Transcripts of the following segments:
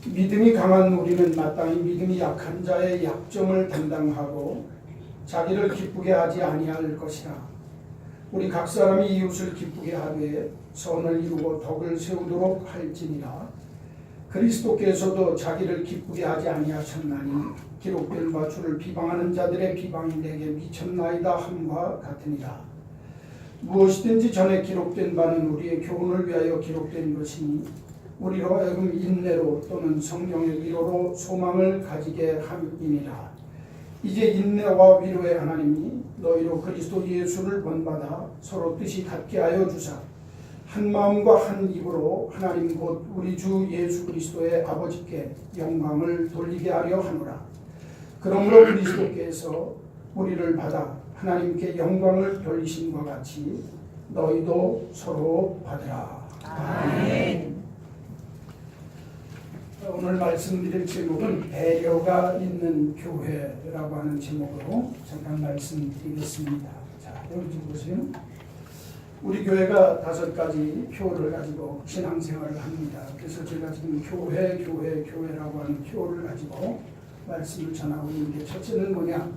믿음이 강한 우리는 마땅히 믿음이 약한 자의 약점을 담당하고 자기를 기쁘게 하지 아니할 것이라. 우리 각 사람이 이웃을 기쁘게 하되 선을 이루고 덕을 세우도록 할지니라. 그리스도께서도 자기를 기쁘게 하지 아니하셨나니 기록된 바 주를 비방하는 자들의 비방이 내게 미쳤나이다 함과 같으니라. 무엇이든지 전에 기록된 바는 우리의 교훈을 위하여 기록된 것이니 우리로 하여금 인내로 또는 성령의 위로로 소망을 가지게 함이니라. 이제 인내와 위로의 하나님이 너희로 그리스도 예수를 본받아 서로 뜻이 같게 하여 주사 한 마음과 한 입으로 하나님 곧 우리 주 예수 그리스도의 아버지께 영광을 돌리게 하려 하노라. 그러므로 그리스도께서 우리를 받아 하나님께 영광을 돌리심과 같이 너희도 서로 받으라. 아멘. 오늘 말씀드릴 제목은 배려가 있는 교회라고 하는 제목으로 잠깐 말씀드리겠습니다. 자, 여기 좀 보세요. 우리 교회가 5가지 표를 가지고 신앙생활을 합니다. 그래서 제가 지금 교회라고 하는 표를 가지고 말씀을 전하고 있는데, 첫째는 뭐냐?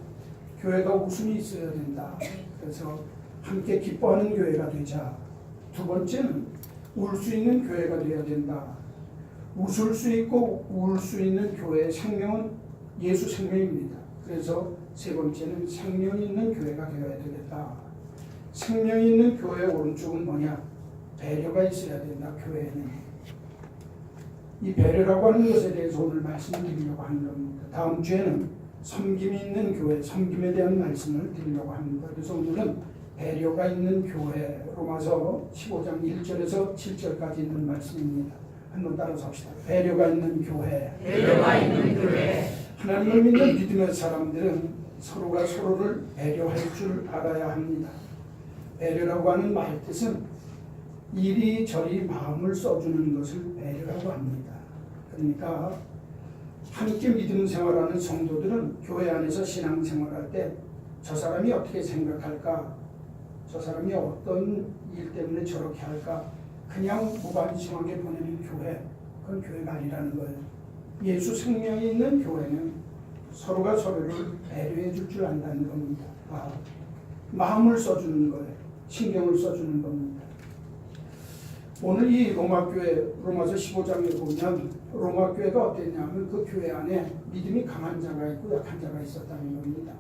교회가 웃음이 있어야 된다. 그래서 함께 기뻐하는 교회가 되자. 두 번째는 울 수 있는 교회가 되어야 된다. 웃을 수 있고 울 수 있는 교회의 생명은 예수 생명입니다. 그래서 세 번째는 생명 있는 교회가 되어야 되겠다. 생명 있는 교회의 오른쪽은 뭐냐? 배려가 있어야 된다. 교회에는 이 배려라고 하는 것에 대해서 오늘 말씀드리려고 하는 겁니다. 다음 주에는 섬김이 있는 교회, 섬김에 대한 말씀을 드리려고 합니다. 그래서 오늘은 배려가 있는 교회, 로마서 15장 1절에서 7절까지 있는 말씀입니다. 한번 따라서 합시다. 배려가 있는 교회. 배려가 있는 교회. 하나님을 믿는 믿음의 사람들은 서로가 서로를 배려할 줄 알아야 합니다. 배려라고 하는 말 뜻은 이리저리 마음을 써주는 것을 배려라고 합니다. 그러니까 함께 믿음 생활하는 성도들은 교회 안에서 신앙 생활할 때 저 사람이 어떻게 생각할까? 저 사람이 어떤 일 때문에 저렇게 할까? 그냥 무관심하게 보내는 교회, 그건 교회가 아니라는 거예요. 예수 생명이 있는 교회는 서로가 서로를 배려해 줄 줄 안다는 겁니다. 마음을 써주는 거예요. 신경을 써주는 겁니다. 오늘 이 로마교회, 로마서 15장에 보면 로마교회가 어땠냐면 그 교회 안에 믿음이 강한 자가 있고 약한 자가 있었다는 겁니다.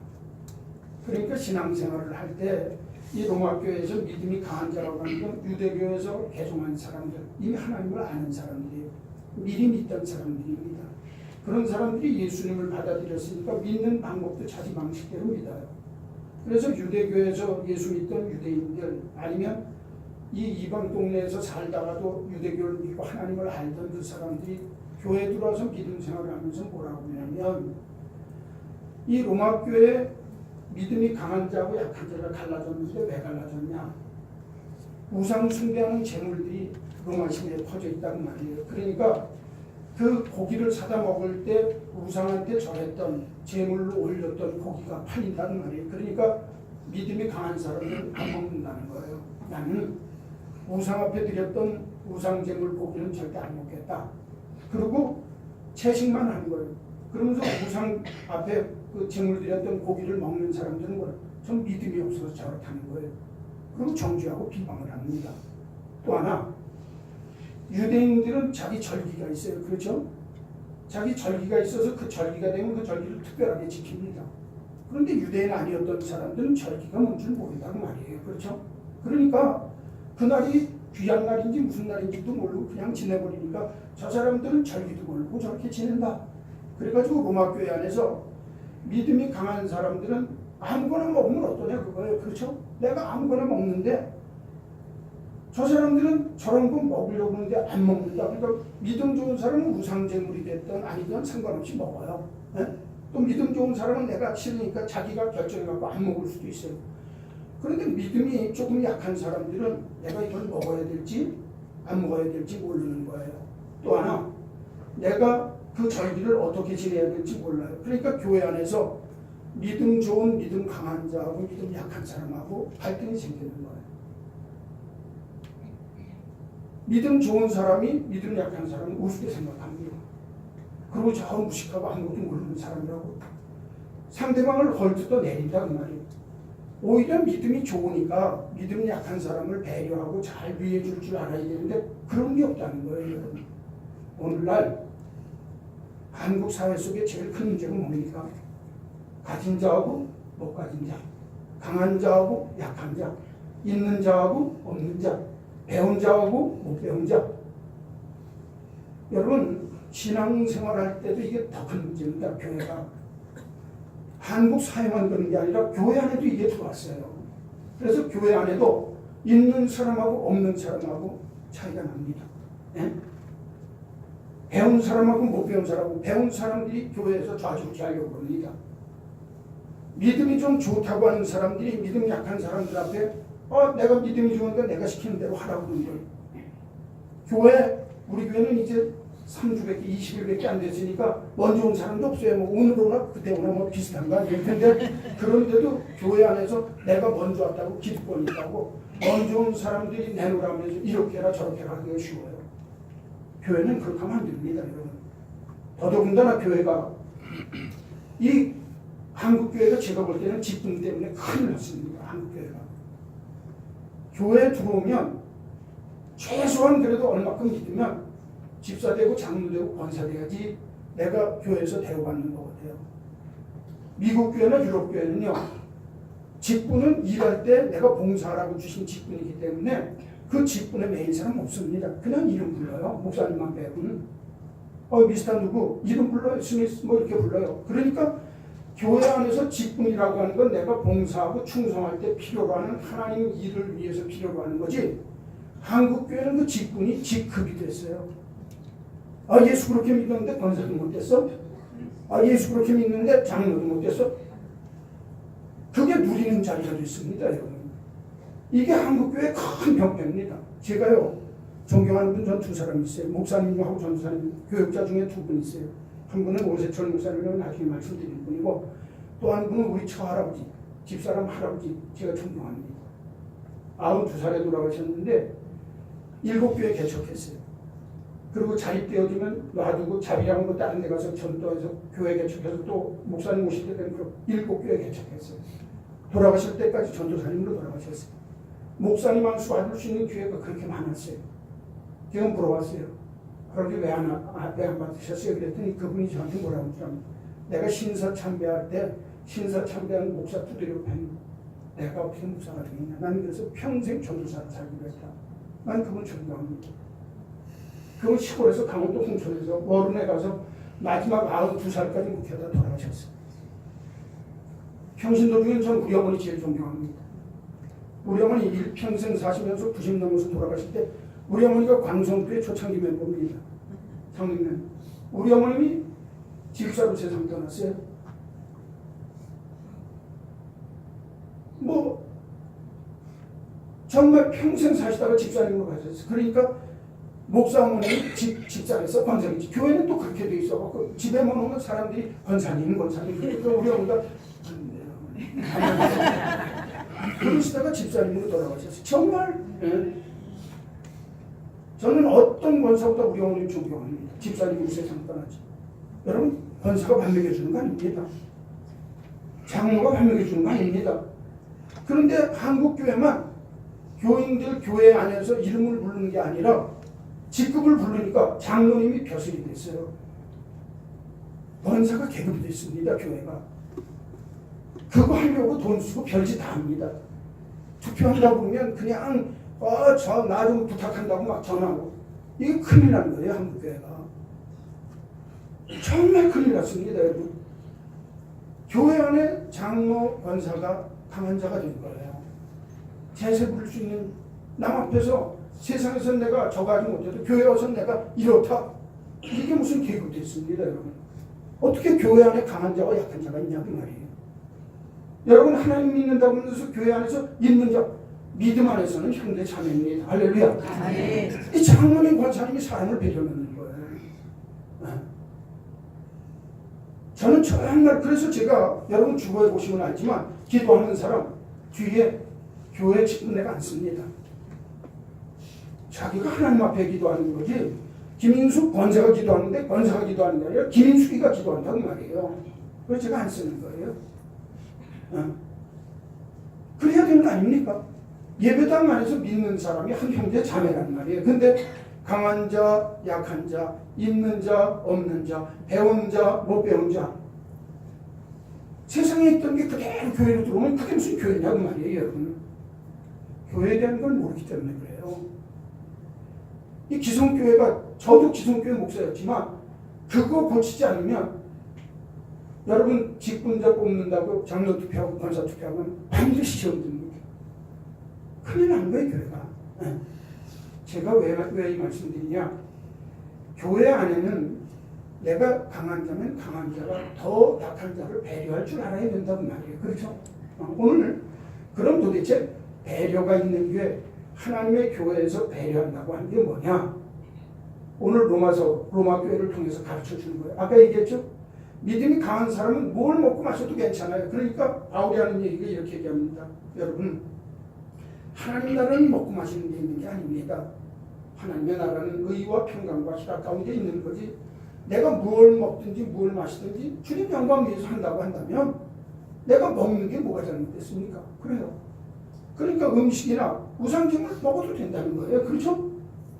그러니까 신앙생활을 할 때 이 로마교회에서 믿음이 강한 자라고 하는 건 유대교에서 개종한 사람들, 이미 하나님을 아는 사람들이에요. 미리 믿던 사람들입니다. 그런 사람들이 예수님을 받아들였으니까 믿는 방법도 자기 방식대로 믿어요. 그래서 유대교에서 예수 믿던 유대인들, 아니면 이 이방 동네에서 살다가도 유대교를 믿고 하나님을 알던 그 사람들이 교회에 들어와서 믿음 생활을 하면서 뭐라고 하냐면, 이 로마교회 믿음이 강한 자하고 약한 자가 갈라졌는데 왜 갈라졌냐? 우상 숭배하는 재물들이 로마 시내에 퍼져 있다는 말이에요. 그러니까 그 고기를 사다 먹을 때 우상한테 절했던 재물로 올렸던 고기가 팔린다는 말이에요. 그러니까 믿음이 강한 사람은 안 먹는다는 거예요. 나는 우상 앞에 드렸던 우상 재물 고기는 절대 안 먹겠다. 그리고 채식만 하는 거예요. 그러면서 우상 앞에 그 재물 드렸던 고기를 먹는 사람들은 뭐예요? 전 믿음이 없어서 저렇다는 거예요. 그럼 정죄하고 비방을 합니다. 또 하나, 유대인들은 자기 절기가 있어요. 그렇죠? 자기 절기가 있어서 그 절기가 되면 그 절기를 특별하게 지킵니다. 그런데 유대인 아니었던 사람들은 절기가 뭔 줄 모른다는 말이에요. 그렇죠? 그러니까 그날이 귀한 날인지 무슨 날인지도 모르고 그냥 지내버리니까 저 사람들은 절기도 모르고 저렇게 지낸다. 그래가지고 로마교회 안에서 믿음이 강한 사람들은 아무거나 먹으면 어떠냐 그거예요. 그렇죠? 내가 아무거나 먹는데 저 사람들은 저런 거 먹으려고 하는데 안 먹는다. 그러니까 믿음 좋은 사람은 우상제물이 됐든 아니든 상관없이 먹어요. 네? 또 믿음 좋은 사람은 내가 싫으니까 자기가 결정해갖고 안 먹을 수도 있어요. 그런데 믿음이 조금 약한 사람들은 내가 이걸 먹어야 될지 안 먹어야 될지 모르는 거예요. 또 하나, 내가 그 절기를 어떻게 지내야 될지 몰라요. 그러니까 교회 안에서 믿음 좋은, 믿음 강한 자하고 믿음 약한 사람하고 갈등이 생기는 거예요. 믿음 좋은 사람이 믿음 약한 사람을 우습게 생각합니다. 그리고 저 무식하고 아무것도 모르는 사람이라고 상대방을 헐뜯어 내린다 그 말이에요. 오히려 믿음이 좋으니까 믿음이 약한 사람을 배려하고 잘 위해 줄 줄 알아야 되는데 그런 게 없다는 거예요. 여러분. 오늘날 한국 사회 속에 제일 큰 문제가 뭡니까? 가진 자하고 못 가진 자, 강한 자하고 약한 자, 있는 자하고 없는 자, 배운 자하고 못 배운 자. 여러분 신앙생활할 때도 이게 더 큰 문제입니다. 교회가 한국 사회만 그런 게 아니라 교회 안에도 이게 들어왔어요. 그래서 교회 안에도 있는 사람하고 없는 사람하고 차이가 납니다. 예? 배운 사람하고 못 배운 사람하고 배운 사람들이 교회에서 좌지우지 하려고 합니다. 믿음이 좀 좋다고 하는 사람들이 믿음 약한 사람들 앞에 내가 믿음이 좋으니까 내가 시키는 대로 하라고 그러는 거예요. 교회 우리 교회는 이제 3주밖에 20일밖에 안 됐으니까 먼저 온 사람도 없어요. 뭐 오늘 오나 그때 오나 뭐 비슷한 거 아니에요. 근데 그런데도 교회 안에서 내가 먼저 왔다고 기득권이 있다고 먼저 온 사람들이 내놓으라면서 이렇게 해라 저렇게 해라 하기가 쉬워요. 교회는 그렇게 하면 안 됩니다. 여러분. 더더군다나 교회가 이 한국교회가 제가 볼 때는 직분 때문에 큰일 났습니다. 한국교회가. 교회에 들어오면 최소한 그래도 얼마큼 믿으면 집사되고 장로되고 권사돼야지 내가 교회에서 대우받는 거거든요. 미국 교회나 유럽 교회는요. 직분은 일할 때 내가 봉사하라고 주신 직분이기 때문에 그 직분에 매인 사람 없습니다. 그냥 이름 불러요. 목사님만 빼고는. 미스터 누구 이름 불러요. 스미스 뭐 이렇게 불러요. 그러니까 교회 안에서 직분이라고 하는 건 내가 봉사하고 충성할 때 필요로 하는 하나님 일을 위해서 필요로 하는 거지. 한국 교회는 그 직분이 직급이 됐어요. 예수 그렇게 믿었는데 권사도 못 됐어? 예수 그렇게 믿는데 장로도 못 됐어? 그게 누리는 자리가 됐습니다, 여러분. 이게 한국교회의 큰 병폐입니다. 제가요, 존경하는 분 전 두 사람 있어요. 목사님하고 전도사님, 교육자 중에 두 분 있어요. 한 분은 오세철 목사님이라고 나중에 말씀드린 분이고, 또 한 분은 우리 처할아버지, 집사람 할아버지, 제가 존경합니다. 92살에 돌아가셨는데 7교회 개척했어요. 그리고 자립되어지면 놔두고 자비랑 뭐 다른 데 가서 전도해서 교회 개척해서 또 목사님 오실 때 되면 7교회 개척했어요. 돌아가실 때까지 전도사님으로 돌아가셨어요. 목사님 한 수 받을 수 있는 기회가 그렇게 많았어요. 지금 물어봤어요. 그런데 왜 안 받으셨어요? 그랬더니 그분이 저한테 뭐라고 하냐면 내가 신사 참배할 때 신사 참배하는 목사 두드려 팬 내가 어떻게 목사가 되겠냐. 나는 그래서 평생 전도사로 살기로 했다. 난 그분 존경합니다. 그분 시골에서 강원도 홍천에서 어른에 가서 마지막 92살까지 목회하다 돌아가셨어요. 평신도 중에 전 우리 어머니 제일 존경합니다. 우리 어머니 일평생 사시면서 90 넘어서 돌아가실 때 우리 어머니가 광성교회 초창기 멤버입니다. 장로님. 우리 어머님이 집사로 세상 떠났어요. 뭐 정말 평생 사시다가 집사님으로 가셨어요. 그러니까 목사 어머니는 집사에서 권사님이지. 교회는 또 그렇게 돼 있어. 집에만 오면 사람들이 권사님. 그러니까 우리 어머니가 그러시다가 집사님으로 돌아가셨어요. 정말 저는 어떤 권사보다 우리 어머니를 존경합니다. 집사님이 세상 떠나지. 여러분 권사가 밥 먹여주는 거 아닙니다. 장로가 밥 먹여주는 거 아닙니다. 그런데 한국교회만 교인들 교회 안에서 이름을 부르는 게 아니라 직급을 부르니까 장로님이 벼슬이 됐어요. 권사가 계급이 됐습니다. 교회가. 그거 하려고 돈 쓰고 별짓 다 합니다. 투표한다고 보면 그냥 나 좀 부탁한다고 막 전화하고 이게 큰일 난 거예요. 한국교회가. 정말 큰일 났습니다. 여러분. 교회 안에 장로 권사가 강한 자가 된 거예요. 제세 부릴 수 있는 남 앞에서 세상에서 내가 저거 하지 못해도 교회 와서 내가 이렇다. 이게 무슨 계급이 됐습니다. 여러분. 어떻게 교회 안에 강한 자와 약한 자가 있냐 그 말이에요. 여러분 하나님 믿는다고 하면서 교회 안에서 있는 자 믿음 안에서는 형제 자매입니다. 할렐루야. 이 장로님 권사님이 사람을 배려하는 거예요. 저는 정말 그래서 제가 여러분 주보에 보시면 알지만 기도하는 사람 뒤에 교회 직분내가 안 씁니다. 자기가 하나님 앞에 기도하는 거지 김인숙 권사가 기도하는데 권사가 기도하는 게 아니라 김인숙이가 기도한다고 말이에요. 그래서 제가 안 쓰는 거예요. 그래야 되는 거 아닙니까? 예배당 안에서 믿는 사람이 한 형제 자매란 말이에요. 근데 강한 자, 약한 자, 있는 자, 없는 자, 배운 자, 못 배운 자, 세상에 있던 게 그대로 교회로 들어오면 그게 무슨 교회냐고 말이에요, 여러분. 교회에 대한 걸 모르기 때문에 그래요. 이 기성교회가, 저도 기성교회 목사였지만 그거 고치지 않으면 여러분 직분자 뽑는다고 장로 투표하고 권사 투표하면 반드시 시험 드는 거예요. 큰일 난 거예요, 교회가. 제가 왜 이 말씀드리냐, 교회 안에는 내가 강한 자면 강한 자가 더 약한 자를 배려할 줄 알아야 된다고 말이에요. 그렇죠? 오늘 그럼 도대체 배려가 있는 교회, 하나님의 교회에서 배려한다고 하는 게 뭐냐? 오늘 로마 교회를 통해서 가르쳐 주는 거예요. 아까 얘기했죠? 믿음이 강한 사람은 뭘 먹고 마셔도 괜찮아요. 그러니까 바울이 하는 얘기가 이렇게 얘기합니다. 여러분, 하나님 나라는 먹고 마시는 게 있는 게 아닙니다. 하나님의 나라는 의와 평강과 희락 가운데 있는 거지. 내가 뭘 먹든지 뭘 마시든지 주님 영광 위해서 한다고 한다면 내가 먹는 게 뭐가 잘못됐습니까? 그래요. 그러니까 음식이나 우상징을 먹어도 된다는 거예요. 그렇죠?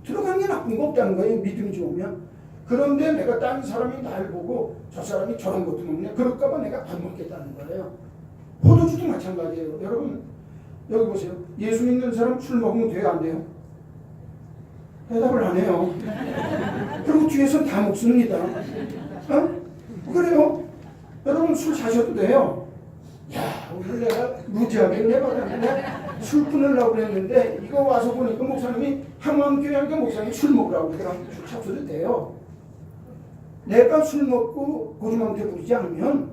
들어가는 게 나쁜 거 없다는 거예요. 믿음이 좋으면. 그런데 내가 다른 사람이 날 보고 저 사람이 저런 것도 먹냐, 그럴까 봐 내가 안 먹겠다는 거예요. 포도주도 마찬가지예요. 여러분 여기 보세요. 예수 믿는 사람 술 먹으면 돼요, 안 돼요? 대답을 안 해요. 그리고 뒤에서 다 먹습니다. 그래요? 여러분 술 사셔도 돼요. 야, 오늘 내가 무지하게 내받았는데 술 끊으려고 그랬는데 이거 와서 보니까 목사님이 항암교회 하니까 목사님이 술 먹으라고 그러더라고요. 술 잡숴도 돼요. 내가 술 먹고 고주망태 부리지 않으면,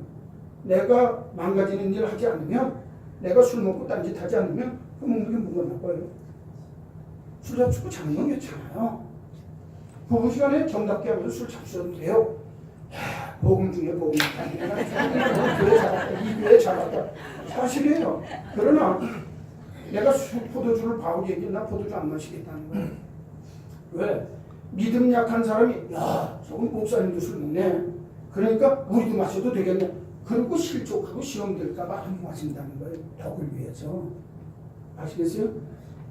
내가 망가지는 일 하지 않으면, 내가 술 먹고 딴짓 하지 않으면 그 먹는 게 뭐가 나빠요? 술 잡수고 자는 건 괜찮아요. 부부 시간에 정답게 하면서 술 잡수셔도 돼요. 야, 복음 중에 복음. 교회 잘왔다, 이 교회 잘왔다. 사실이에요. 그러나 내가 포도주를 바울이 얘기했나? 포도주 안 마시겠다는 거예요. 왜? 믿음 약한 사람이, 야, 저건 목사님도 술 먹네. 그러니까 우리도 마셔도 되겠네. 그리고 실족하고 시험 될까봐 안 마신다는 거예요. 덕을 위해서. 아시겠어요?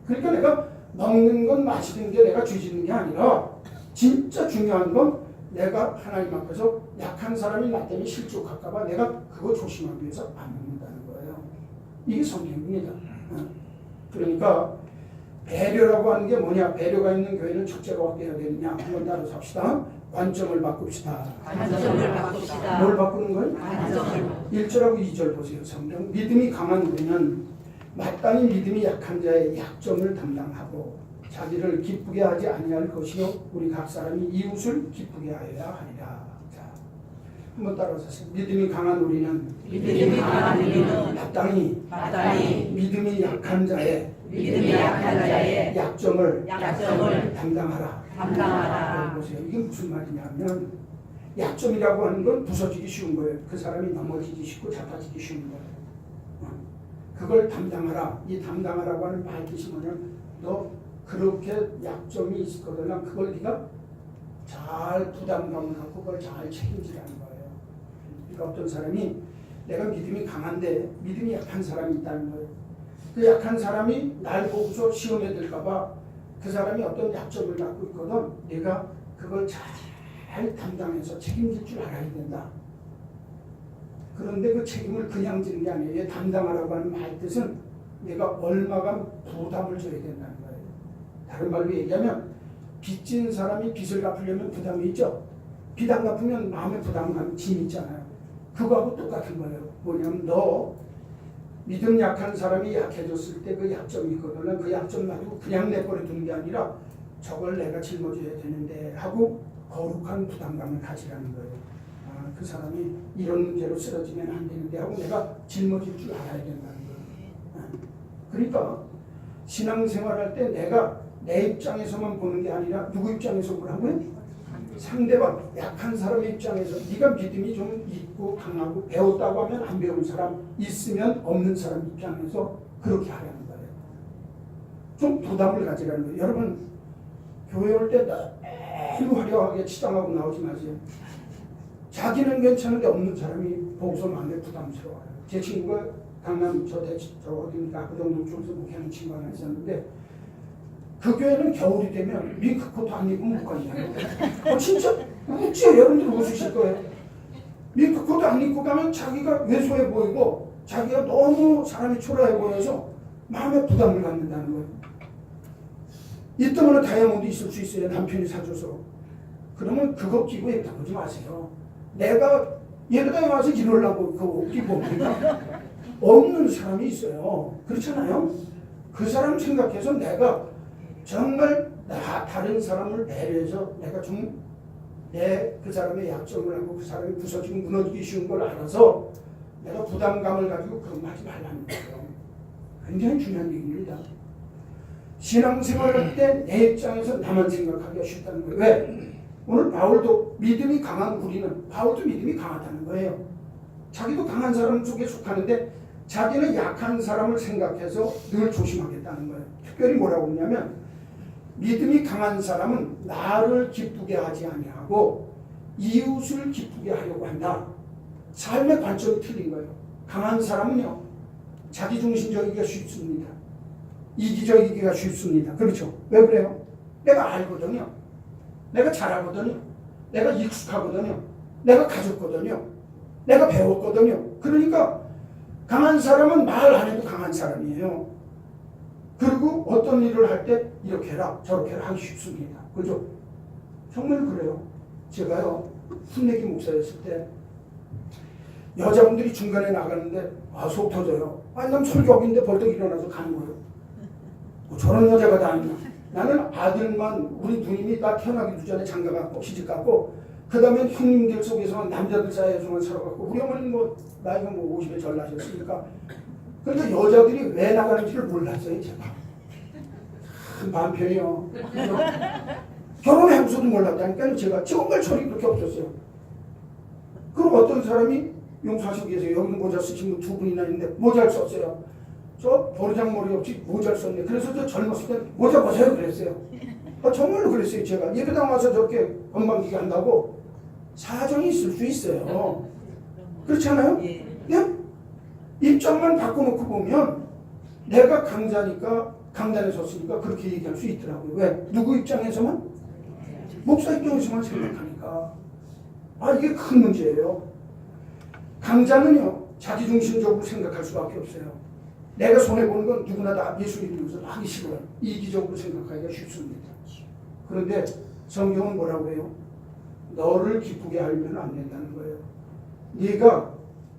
그러니까 내가 먹는 건 마시는 게 내가 죄짓는 게 아니라, 진짜 중요한 건 내가 하나님 앞에서 약한 사람이 나 때문에 실족할까봐 내가 그거 조심하기 위해서 안 먹는다는 거예요. 이게 성경입니다. 그러니까 배려라고 하는 게 뭐냐? 배려가 있는 교회는 첫째가 어떻게 해야 되느냐? 한번 따라서 합시다. 관점을 바꿉시다. 관점을 바꿉시다. 뭘 바꾸는 거예요? 관점을. 1절하고 2절 보세요. 성경. 믿음이 강한 우리는 마땅히 믿음이 약한 자의 약점을 담당하고 자기를 기쁘게 하지 아니할 것이요 우리 각 사람이 이웃을 기쁘게 하여야 하리라. 자, 한번 따라서 하세요. 믿음이 강한 우리는 마땅히 믿음이 약한 자의 약점을 담당하라. 보세요. 이게 무슨 말이냐면, 약점이라고 하는 건 부서지기 쉬운 거예요. 그 사람이 넘어지기 쉽고 자빠지기 쉬운 거예요. 그걸 담당하라. 이 담당하라고 하는 말 뜻이 뭐냐면, 너 그렇게 약점이 있거든. 그걸 네가 잘 부담감을 갖고 그걸 잘 책임지라는 거예요. 그러니까 어떤 사람이 내가 믿음이 강한데 믿음이 약한 사람이 있다는 거예요. 그 약한 사람이 날 보고서 시험에 들까봐 그 사람이 어떤 약점을 갖고 있거든. 내가 그걸 잘 담당해서 책임질 줄 알아야 된다. 그런데 그 책임을 그냥 지는 게 아니에요. 담당하라고 하는 말 뜻은 내가 얼마간 부담을 져야 된다는 거예요. 다른 말로 얘기하면 빚진 사람이 빚을 갚으려면 부담이 있죠. 빚 안 갚으면 마음에 부담감, 짐 있잖아요. 그거하고 똑같은 거예요. 뭐냐면 너 믿음 약한 사람이 약해졌을 때 그 약점이 있거든. 그 약점 놔두고 그냥 내버려 두는 게 아니라 저걸 내가 짊어져야 되는데 하고 거룩한 부담감을 가지라는 거예요. 아, 그 사람이 이런 문제로 쓰러지면 안 되는데 하고 내가 짊어질 줄 알아야 된다는 거예요. 그러니까 신앙생활할 때 내가 내 입장에서만 보는 게 아니라 누구 입장에서 보라고요? 상대방, 약한 사람의 입장에서. 네가 믿음이 좀 있고 강하고 배웠다고 하면 안 배운 사람, 있으면 없는 사람 입장에서 그렇게 하라는 거예요. 좀 부담을 가지라는 거예요. 여러분 교회 올 때 너무 화려하게 치장하고 나오지 마세요. 자기는 괜찮은데 없는 사람이 보고서 마음에 부담스러워요. 제 친구가 강남 저 어디니까 그 정도 쪽에서 목회하는 친구가 하나 있었는데 그 교회는 겨울이 되면 밍크코트 안 입으면 못 간다요. 진짜 웃지요. 여러분들 웃으실 거예요. 밍크코트 안 입고 가면 자기가 왜소해 보이고 자기가 너무 사람이 초라해 보여서 마음에 부담을 갖는다는 거예요. 이 때문에 다이아몬드 있을 수 있어요. 남편이 사줘서. 그러면 그거 끼고 입다 보지 마세요. 내가 예배당에 와서 이러려고 그 옷 끼고 옵니까? 없는 사람이 있어요. 그렇잖아요. 그 사람 생각해서 내가 정말 다른 사람을 배려해서 내가 좀 그 사람의 약점을 알고 그 사람이 부서지고 무너지기 쉬운 걸 알아서 내가 부담감을 가지고 그런 거 하지 말라는 거예요. 굉장히 중요한 얘기입니다. 신앙생활을 할 때 내 입장에서 나만 생각하기가 쉽다는 거예요. 왜? 오늘 바울도 믿음이 강한 우리는 바울도 믿음이 강하다는 거예요. 자기도 강한 사람 속에 속하는데 자기는 약한 사람을 생각해서 늘 조심하겠다는 거예요. 특별히 뭐라고 하냐면 믿음이 강한 사람은 나를 기쁘게 하지 아니하고 이웃을 기쁘게 하려고 한다. 삶의 관점이 틀린 거예요. 강한 사람은요. 자기중심적이기가 쉽습니다. 이기적이기가 쉽습니다. 그렇죠? 왜 그래요? 내가 알거든요. 내가 잘하거든요. 내가 익숙하거든요. 내가 가졌거든요. 내가 배웠거든요. 그러니까 강한 사람은 말 안 해도 강한 사람이에요. 그리고 어떤 일을 할 때 이렇게 해라 저렇게 해라 하기 쉽습니다. 그죠? 정말 그래요. 제가요 순례기 목사였을 때 여자분들이 중간에 나가는데 속 터져요. 아니 난 설교인데 벌떡 일어나서 가는 거예요. 뭐 저런 여자가 다 있나. 나는 아들만 우리 누님이 나 태어나기도 전에 장가갔고 시집갔고 그 다음에 형님들 속에서만 남자들 사이에서만 살아갔고 우리 어머니는 뭐 나이가 뭐 50에 전나셨으니까 그러니까 여자들이 왜 나가는지를 몰랐어요. 제가 마음 편해요. 결혼해보고서도 몰랐다니까 제가 정말 철이 그렇게 없었어요. 그리고 어떤 사람이 용서하시고 계세요. 여기는 모자 쓰신 분 두 분이나 있는데 모자를 썼어요. 저 버르장머리 없이 모자를 썼네. 그래서 저 젊었을 때 모자 벗어요 그랬어요. 정말로 그랬어요. 제가 예배당 와서 저렇게 건방지게 한다고 사정이 있을 수 있어요. 그렇지 않아요? 예? 입장만 바꿔놓고 보면 내가 강자니까 강단에 섰으니까 그렇게 얘기할 수 있더라고요. 왜? 누구 입장에서만? 목사 입장에서만 생각하니까. 이게 큰 문제예요. 강자는요 자기중심적으로 생각할 수밖에 없어요. 내가 손해보는 건 누구나 다 예수님이면서 하기 싫어요. 이기적으로 생각하기가 쉽습니다. 그런데 성경은 뭐라고 해요? 너를 기쁘게 하려면 안 된다는 거예요. 네가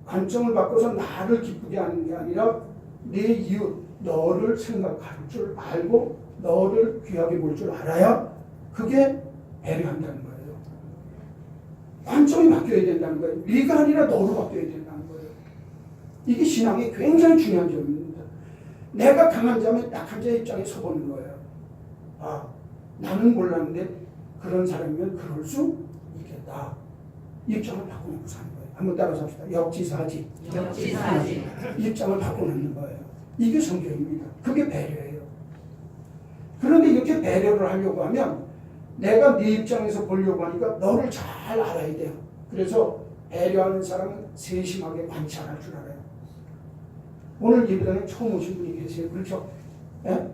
관점을 바꿔서 나를 기쁘게 하는 게 아니라 내 이웃, 너를 생각할 줄 알고 너를 귀하게 볼 줄 알아야 그게 배려한다는 거예요. 관점이 바뀌어야 된다는 거예요. 네가 아니라 너로 바뀌어야 된다는 거예요. 이게 신앙의 굉장히 중요한 점입니다. 내가 강한 자면 약한 자의 입장에 서보는 거예요. 나는 몰랐는데 그런 사람이면 그럴 수 있겠다. 입장을 바꿔놓고 사는 거예요. 한번 따라서 합시다. 역지사지. 입장을 바꿔놓는 거예요. 이게 성경입니다. 그게 배려예요. 그런데 이렇게 배려를 하려고 하면 내가 네 입장에서 보려고 하니까 너를 잘 알아야 돼요. 그래서 배려하는 사람은 세심하게 관찰할 줄 알아요. 오늘 예배당에 처음 오신 분이 계세요. 그렇죠? 예?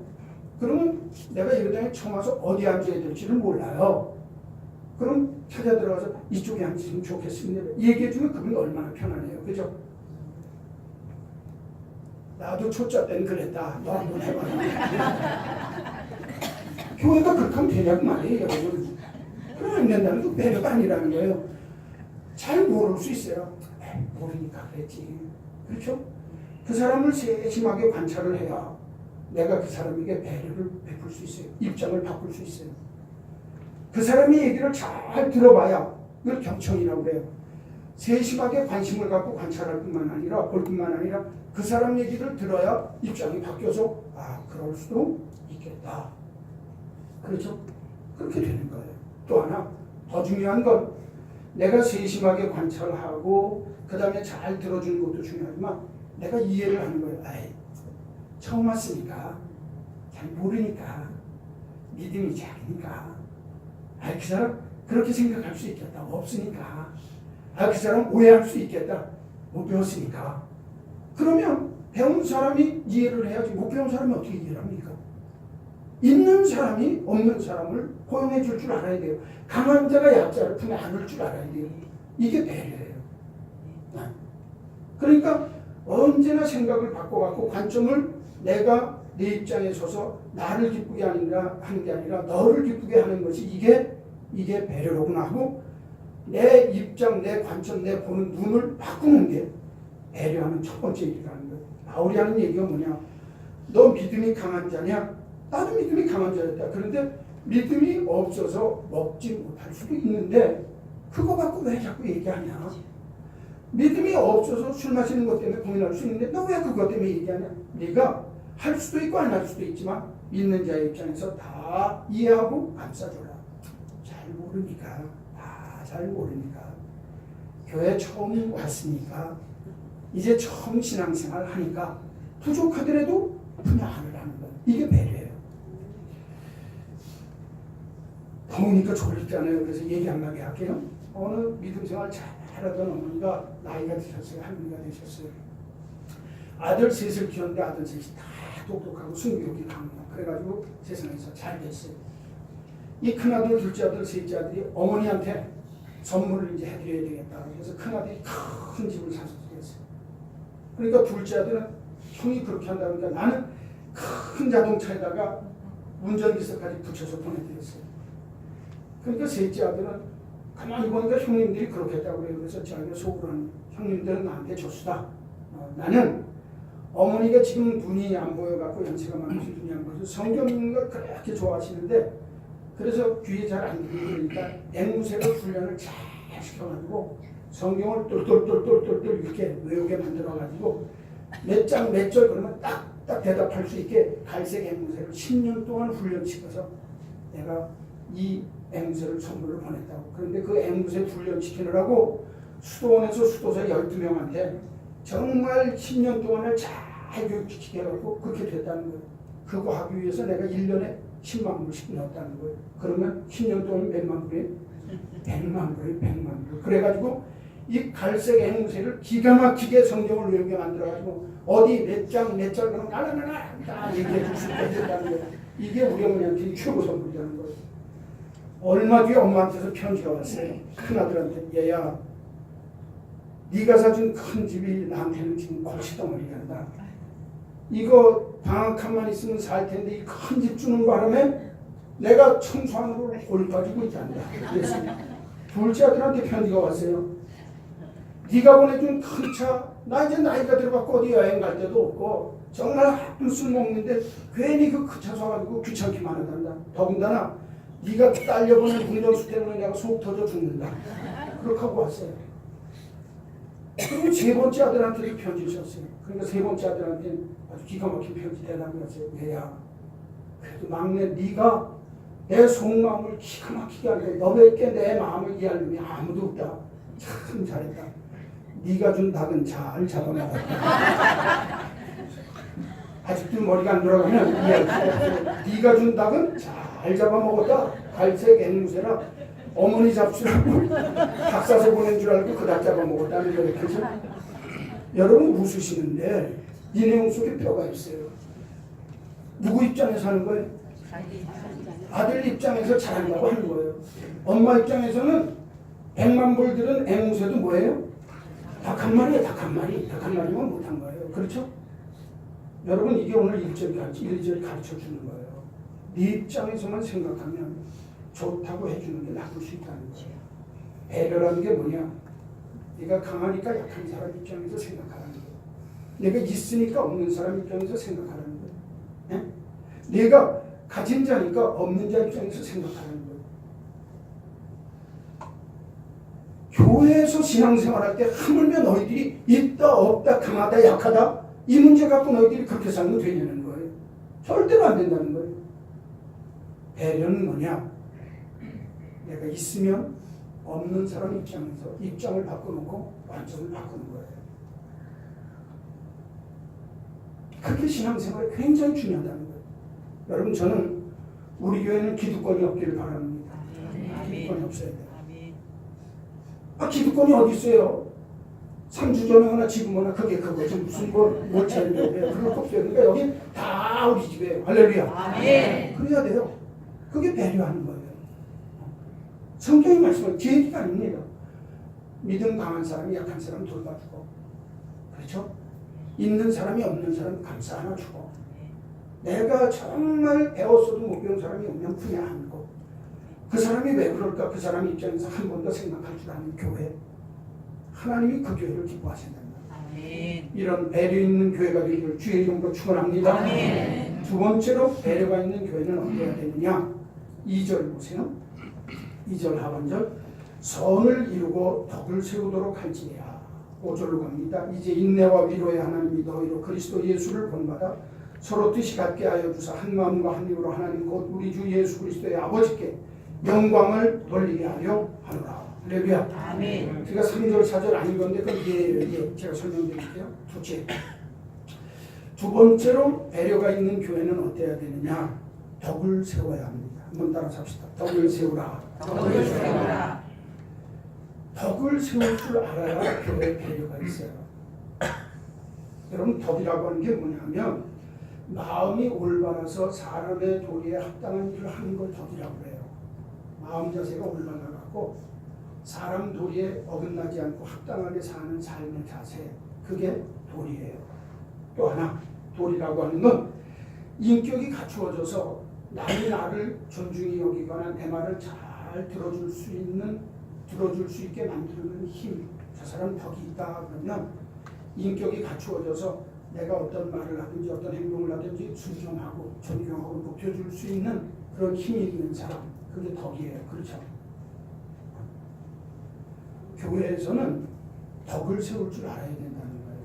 그러면 내가 예배당에 처음 와서 어디 앉아야 될지를 몰라요. 그럼 찾아 들어가서 이쪽에 앉으시면 좋겠습니다. 얘기해주면 그분이 얼마나 편하네요. 그죠? 나도 초짜 때는 그랬다. 너 한번 해봐. 교회가 그렇게 하면 되냐고 말이에요. 여러분. 그러면 안 된다는 거 배려가 아니라는 거예요. 잘 모를 수 있어요. 모르니까 그랬지. 그렇죠? 그 사람을 세심하게 관찰을 해야 내가 그 사람에게 배려를 베풀 수 있어요. 입장을 바꿀 수 있어요. 그 사람의 얘기를 잘 들어봐야 이걸 경청이라고 해요. 세심하게 관심을 갖고 관찰할 뿐만 아니라 볼 뿐만 아니라 그 사람 얘기를 들어야 입장이 바뀌어서 그럴 수도 있겠다. 그렇죠? 그렇게 되는 거예요. 또 하나 더 중요한 건 내가 세심하게 관찰하고 그 다음에 잘 들어주는 것도 중요하지만 내가 이해를 하는 거예요. 처음 왔으니까 잘 모르니까 믿음이 작으니까 그 사람 그렇게 생각할 수 있겠다. 없으니까. 그 사람 오해할 수 있겠다. 못 배웠으니까. 그러면 배운 사람이 이해를 해야지 못 배운 사람이 어떻게 이해를 합니까? 있는 사람이 없는 사람을 포용해 줄 줄 알아야 돼요. 강한 자가 약자를 품에 안을 줄 알아야 돼요. 이게 배려예요. 그러니까 언제나 생각을 바꿔갖고 관점을 내가 내 입장에 서서 나를 기쁘게 하는 게 아니라 너를 기쁘게 하는 것이 이게 배려로구나 하고 내 입장, 내 관점, 내 보는 눈을 바꾸는 게 배려하는 첫 번째 일이라는 거예요. 바울이 하는 얘기가 뭐냐? 너 믿음이 강한 자냐? 나도 믿음이 강한 자였다. 그런데 믿음이 없어서 먹지 못할 수도 있는데 그거 갖고 왜 자꾸 얘기하냐? 믿음이 없어서 술 마시는 것 때문에 고민할 수 있는데 너 왜 그것 때문에 얘기하냐? 네가 할 수도 있고 안 할 수도 있지만 믿는 자의 입장에서 다 이해하고 감싸줘라. 잘 모르니까. 잘 모르니까. 교회 처음 왔으니까 이제 처음 신앙생활 하니까 부족하더라도 그냥 하느라는 거예요. 이게 배려예요. 더우니까 졸립잖아요. 그래서 얘기 안 나게 할게요. 어느 믿음 생활 잘하던 어머니가 나이가 드셨어요. 할머니가 되셨어요. 아들 셋을 키웠는데 아들 셋이 다 똑똑하고 순교력이 강해요. 그래가지고 세상에서 잘 됐어요. 이 큰아들, 둘째 아들, 셋째 아들이 어머니한테 선물을 이제 해드려야 되겠다. 그래서 큰아들이 큰 집을 사서 드렸어요. 그러니까 둘째 아들은 형이 그렇게 한다 그러니까 나는 큰 자동차에다가 운전기사까지 붙여서 보내드렸어요. 그러니까 셋째 아들은 가만히 보니까 형님들이 그렇게 했다고 그래요. 그래서 자기가 속으로는 형님들은 나한테 줬수다. 나는 어머니가 지금 눈이 안 보여갖고 연세가 많으셔서 눈이 안 보여서 성경 읽는 걸 그렇게 좋아하시는데 그래서 귀에 잘 안 들리니까 앵무새로 훈련을 잘 시켜가지고 성경을 똘똘똘똘똘 이렇게 외우게 만들어가지고 몇 장 몇 절 그러면 딱딱 대답할 수 있게 갈색 앵무새를 10년 동안 훈련시켜서 내가 이 앵무새를 선물로 보냈다고. 그런데 그 앵무새 훈련시키느라고 수도원에서 수도사 12명한테 정말 10년 동안을 잘 교육시켜갖고 그렇게 됐다는 거예요. 그거 하기 위해서 내가 1년에 10만 불씩 넣었다는 거예요. 그러면 10년 동안 몇만 불이에요? 100만 불이에요. 100만 불. 그래가지고 이 갈색 앵무새를 기가 막히게 성경을 외우게 만들어가지고 어디 몇 장 몇 절 그러면 다 얘기해 줄 수 있게 됐다는 거예요. 이게 우리 어머니한테 최고 선물이라는 거예요. 얼마 뒤에 엄마한테서 편지가 왔어요. 큰아들한테 얘야 네가 사준 큰 집이 나한테는 지금 골칫덩어리가 한다. 이거 방 한 칸만 있으면 살 텐데 이 큰 집 주는 바람에 내가 청소하느라 골 빠지고 있단다. 그래서 둘째 아들한테 편지가 왔어요. 네가 보내준 큰 차, 나 이제 나이가 들어갖고 어디 여행 갈 데도 없고 정말 한술 먹는데 괜히 그 큰 차 사가지고 귀찮기만 하단다. 더군다나 네가 딸려보낸 운전수 때문에 내가 속 터져 죽는다. 그렇게 하고 왔어요. 그리고 세 번째 아들한테도 편지를 썼어요. 그러니까 세 번째 아들한테 아주 기가 막힌 편지 대답을 했어요. 얘야, 그래도 막내 네가 내 속마음을 기가 막히게 하는데 너밖에 내 마음을 이해할 놈이 아무도 없다. 참 잘했다. 네가 준 닭은 잘 잡아먹었다. 아직도 머리가 안 돌아가면 이해할 수 없어요. 네가 준 닭은 잘 잡아먹었다. 갈색 앵무새라 어머니 잡수라고 닭 사서 보낸 줄 알고 그 닭 잡아먹었다는 거예요. 그래서 여러분 웃으시는데 이 내용 속에 뼈가 있어요. 누구 입장에서 하는 거예요? 아들 입장에서 잘한다고 하는 거예요. 엄마 입장에서는 100만 불 들은 앵무새도 뭐예요? 닭 한 마리에 닭 한 마리. 닭 한 마리만 못한 거예요. 그렇죠? 여러분 이게 오늘 이리저리 가르쳐 주는 거예요. 네 입장에서만 생각하면 좋다고 해주는 게 나쁠 수 있다는 거예요. 배려라는 게 뭐냐? 네가 강하니까 약한 사람 입장에서 생각하라는 거예요. 내가 있으니까 없는 사람 입장에서 생각하라는 거예요. 네? 내가 가진 자니까 없는 자 입장에서 생각하라는 거예요. 교회에서 신앙생활할 때 하물며 너희들이 있다 없다 강하다 약하다 이 문제 갖고 너희들이 그렇게 살면 되냐는 거예요. 절대로 안 된다는 거예요. 배려는 뭐냐? 내가 있으면 없는 사람 입장에서 입장을 바꿔놓고 관점을 바꾸는 거예요. 그게 신앙생활에 굉장히 중요하다는 거예요. 여러분 저는 우리 교회는 기득권이 없기를 바랍니다. 기득권이 없어야 돼요. 아멘. 기득권이 어디 있어요? 상주전하거나 지금거나 그게 그거지 무슨 뭘 차리려고 해요. 그럴 거 없어요. 그러니까 여기 다 우리 집이에요. 할렐루야. 아멘. 그래야 돼요. 그게 배려하는 거예요. 성경이 말씀은 제 얘기가 아닙니다. 믿음 강한 사람이 약한 사람 돌봐주고, 그렇죠? 있는 사람이 없는 사람 감싸 안아주고, 내가 정말 배웠어도 못 배운 사람이 오면 품에 안고, 그 사람이 왜 그럴까? 그 사람 입장에서 한 번 더 생각할 줄 아는 교회. 하나님이 그 교회를 기뻐하신답니다. 아멘. 이런 배려 있는 교회가 되기를 주의 이름으로 축원합니다. 아멘. 두 번째로 배려가 있는 교회는 어때야 되느냐? 2절 보세요. 2절 하반절. 선을 이루고 덕을 세우도록 할지니라. 5절로 갑니다. 이제 인내와 위로의 하나님이 너희로 그리스도 예수를 본받아 서로 뜻이 같게 하여 주사 한 마음과 한 입으로 하나님 곧 우리 주 예수 그리스도의 아버지께 영광을 돌리게 하려 하노라. 할렐루야. 아멘. 제가 3절 4절 안 읽었는데 그건 이해예요. 제가 설명드릴게요. 둘째. 두 번째로 배려가 있는 교회는 어때야 되느냐? 덕을 세워야 합니다. 한번 따라서 합시다. 덕을 세우라. 덕을 세우라. 덕을 세울 줄 알아야 교회에 배려가 있어요. 여러분 덕이라고 하는 게 뭐냐면 마음이 올바라서 사람의 도리에 합당한 일을 하는 걸 덕이라고 해요. 마음 자세가 올바라갖고 사람 도리에 어긋나지 않고 합당하게 사는 삶의 자세, 그게 도리예요. 또 하나 도리라고 하는 건 인격이 갖추어져서 남이 나를 존중히 여기거나 내 말을 잘 들어줄 수 있게 만드는 힘. 저 사람 덕이 있다 그러면 인격이 갖추어져서 내가 어떤 말을 하든지 어떤 행동을 하든지 순종하고 존경하고 높여줄 수 있는 그런 힘이 있는 사람, 그게 덕이에요. 그렇죠? 교회에서는 덕을 세울 줄 알아야 된다는 거예요.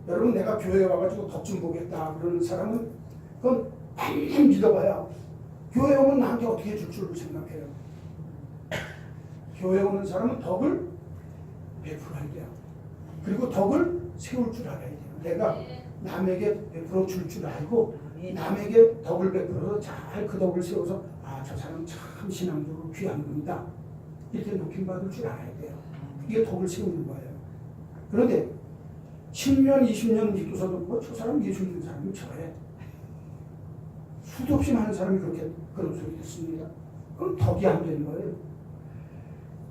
여러분 내가 교회에 와가지고 덕 좀 보겠다 그러는 사람은 그건 한번 믿어봐야 교회 오면 나한테 어떻게 해줄 줄로 생각해요. 교회 오는 사람은 덕을 베풀어야 돼요. 그리고 덕을 세울 줄 알아야 돼요. 내가 남에게 베풀어 줄 줄 알고 남에게 덕을 베풀어서 잘 그 덕을 세워서 저 사람 참 신앙적으로 귀한 분이다. 이렇게 높임받을 줄 알아야 돼요. 이게 덕을 세우는 거예요. 그런데 10년, 20년 믿고서도 저 사람 예수 믿는 사람이 저래. 수도 없이 많은 사람이 그런 소리 듣습니다. 그럼 덕이 안 되는 거예요.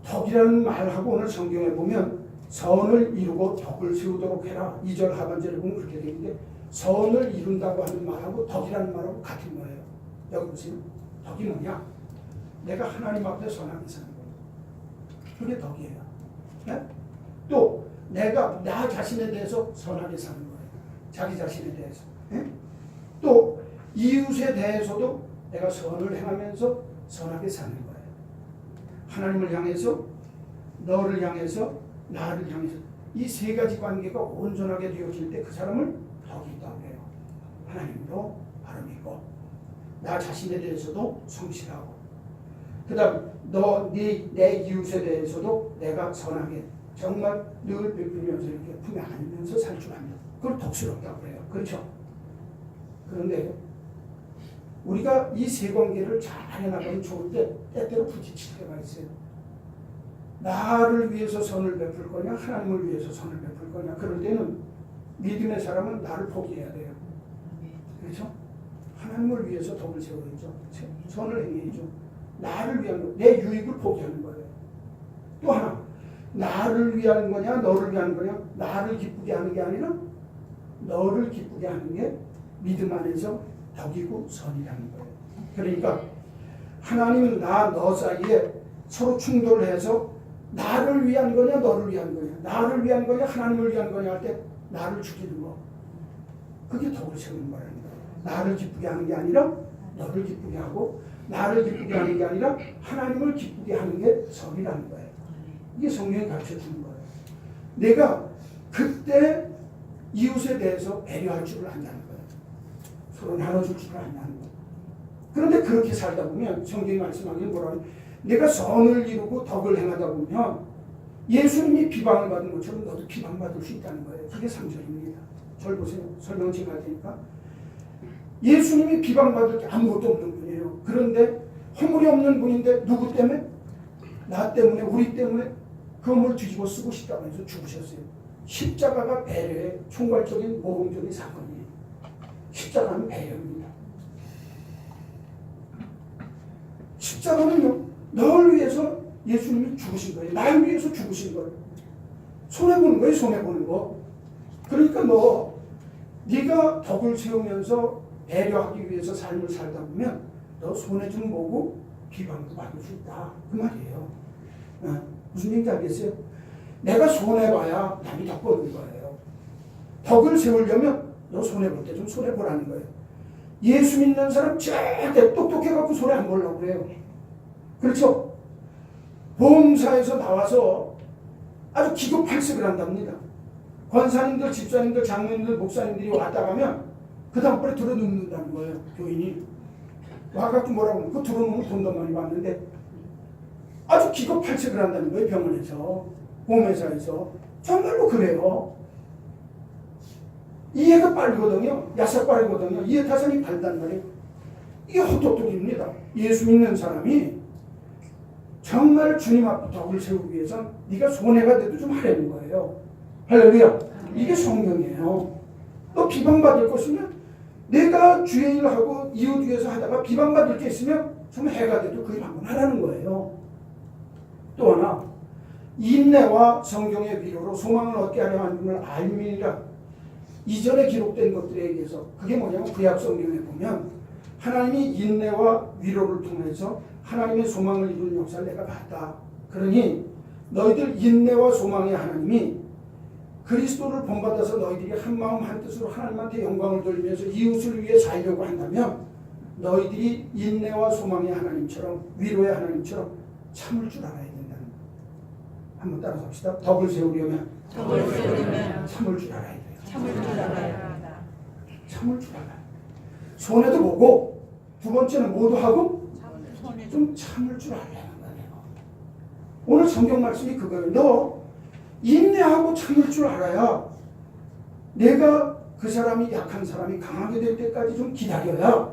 덕이라는 말하고 오늘 성경에 보면 선을 이루고 덕을 세우도록 해라. 2절 하반절에 보면 그렇게 되는데 선을 이룬다고 하는 말하고 덕이라는 말하고 같은 거예요. 여기 보세요. 덕이 뭐냐? 내가 하나님 앞에 선하게 사는 거예요. 그게 덕이에요. 네? 또 내가 나 자신에 대해서 선하게 사는 거예요. 자기 자신에 대해서. 네? 또 이웃에 대해서도 내가 선을 행하면서 선하게 사는 거예요. 하나님을 향해서, 너를 향해서, 나를 향해서 이 세 가지 관계가 온전하게 되어질 때 그 사람을 덕이 있다고 해요. 하나님도 바로 믿고 나 자신에 대해서도 성실하고 그 다음 내 이웃에 대해서도 내가 선하게 정말 늘 베풀면서 이렇게 품에 안으면서 살 줄 압니다. 그걸 덕스럽다고 해요. 그렇죠? 그런데 우리가 이 세 관계를 잘 해나가면 좋은데 때때로 부딪힐 때가 있어요. 나를 위해서 선을 베풀 거냐 하나님을 위해서 선을 베풀 거냐. 그럴 때는 믿음의 사람은 나를 포기해야 돼요. 그렇죠? 하나님을 위해서 덕을 세워야죠. 선을 행해야죠. 나를 위한 거, 내 유익을 포기하는 거예요. 또 하나 나를 위한 거냐 너를 위한 거냐. 나를 기쁘게 하는 게 아니라 너를 기쁘게 하는 게 믿음 안에서 덕이고 선이라는 거예요. 그러니까 하나님 나 너 사이에 서로 충돌을 해서 나를 위한 거냐 너를 위한 거냐 나를 위한 거냐 하나님을 위한 거냐 할 때 나를 죽이는 거, 그게 덕을 세우는 거라는 거예요. 나를 기쁘게 하는 게 아니라 너를 기쁘게 하고 나를 기쁘게 하는 게 아니라 하나님을 기쁘게 하는 게 선이라는 거예요. 이게 성경이 가르쳐주는 거예요. 내가 그때 이웃에 대해서 배려할 줄을 안다는 거예요. 서로 나눠줄 줄을 안다는 거예요. 그런데 그렇게 살다 보면 성경이 말씀하기는 뭐라고, 내가 선을 이루고 덕을 행하다 보면 예수님이 비방을 받은 것처럼 너도 비방받을 수 있다는 거예요. 그게 3절입니다. 절 보세요. 설명 제가 할 테니까. 예수님이 비방받을 게 아무것도 없는 분이에요. 그런데 허물이 없는 분인데 누구 때문에? 나 때문에, 우리 때문에 그 허물 뒤집어 쓰고 싶다고 해서 죽으셨어요. 십자가가 배려의 총괄적인 모범적인 사건이에요. 십자가는 배려입니다. 십자가는요, 널 위해서 예수님이 죽으신 거예요. 날 위해서 죽으신 거예요. 손해보는 거예요, 손해보는 거. 그러니까 네가 덕을 세우면서 배려하기 위해서 삶을 살다 보면 너 손해 좀 보고 비방도 받을 수 있다. 그 말이에요. 무슨 얘기인지 알겠어요? 내가 손해봐야 남이 덕 보는 거예요. 덕을 세우려면 너 손해볼 때 좀 손해보라는 거예요. 예수 믿는 사람 절대 똑똑해갖고 손해 안 보려고 그래요. 그렇죠? 보험사에서 나와서 아주 기급팔색을 한답니다. 권사님들, 집사님들, 장로님들, 목사님들이 왔다 가면 그 다음번에 들어눕는다는 거예요. 교인이 와갖고 뭐라고 하면 그 들어놓으면 돈도 많이 받는데 아주 기급팔색을 한다는 거예요. 병원에서, 보험회사에서. 정말로 그래요. 이해가 빠르거든요. 야사 빠르거든요. 이해 타산이 빠르단 말이에요. 이게 헛똑똑입니다. 예수 믿는 사람이 정말 주님 앞에 덕을 세우기 위해서 네가 손해가 돼도 좀 하려는 거예요. 할렐루야. 이게 성경이에요. 또 비방받을 것이면 내가 주의 일을 하고 이웃 위해서 하다가 비방받을 게 있으면 좀 해가 돼도 그 일 한번 하라는 거예요. 또 하나, 인내와 성경의 위로로 소망을 얻게 하려 하는 분을 알미니라. 이전에 기록된 것들에 의해서 그게 뭐냐면 구약 성경에 보면 하나님이 인내와 위로를 통해서 하나님의 소망을 이루는 역사를 내가 봤다. 그러니 너희들 인내와 소망의 하나님이 그리스도를 본받아서 너희들이 한마음 한뜻으로 하나님한테 영광을 돌리면서 이웃을 위해 살려고 한다면 너희들이 인내와 소망의 하나님처럼 위로의 하나님처럼 참을 줄 알아야 된다는 거예요. 한번 따라서 합시다. 덕을 세우려면 참을 줄 알아야 돼요. 참을 줄 알아야 한다. 참을 줄 알아요. 손해도 보고 두 번째는 뭐도 하고 좀 참을 줄 알아야 하는 거예요. 오늘 성경 말씀이 그거예요. 너 인내하고 참을 줄 알아야 내가 그 사람이 약한 사람이 강하게 될 때까지 좀 기다려야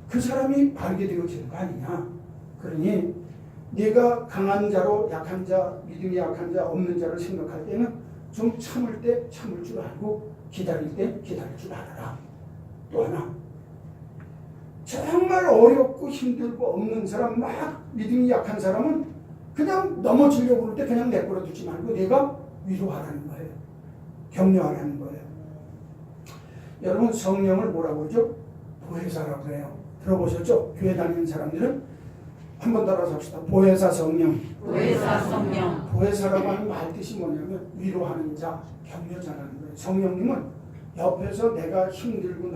그 사람이 바르게 되어지는 거 아니냐. 그러니 내가 강한 자로 약한 자, 믿음이 약한 자, 없는 자를 생각할 때는 좀 참을 때 참을 줄 알고 기다릴 때 기다릴 줄 알아라. 또 하나, 정말 어렵고 힘들고 없는 사람, 막 믿음이 약한 사람은 그냥 넘어지려고 그럴 때 그냥 내버려 두지 말고 내가 위로하라는 거예요. 격려하라는 거예요. 여러분, 성령을 뭐라고 그러죠? 보혜사라고 해요. 들어보셨죠? 교회 다니는 사람들은 한번 따라서 합시다. 보혜사 성령. 보혜사 성령. 보혜사라고 하는 말 뜻이 뭐냐면 위로하는 자, 격려자라는 거예요. 성령님은 옆에서 내가 힘들고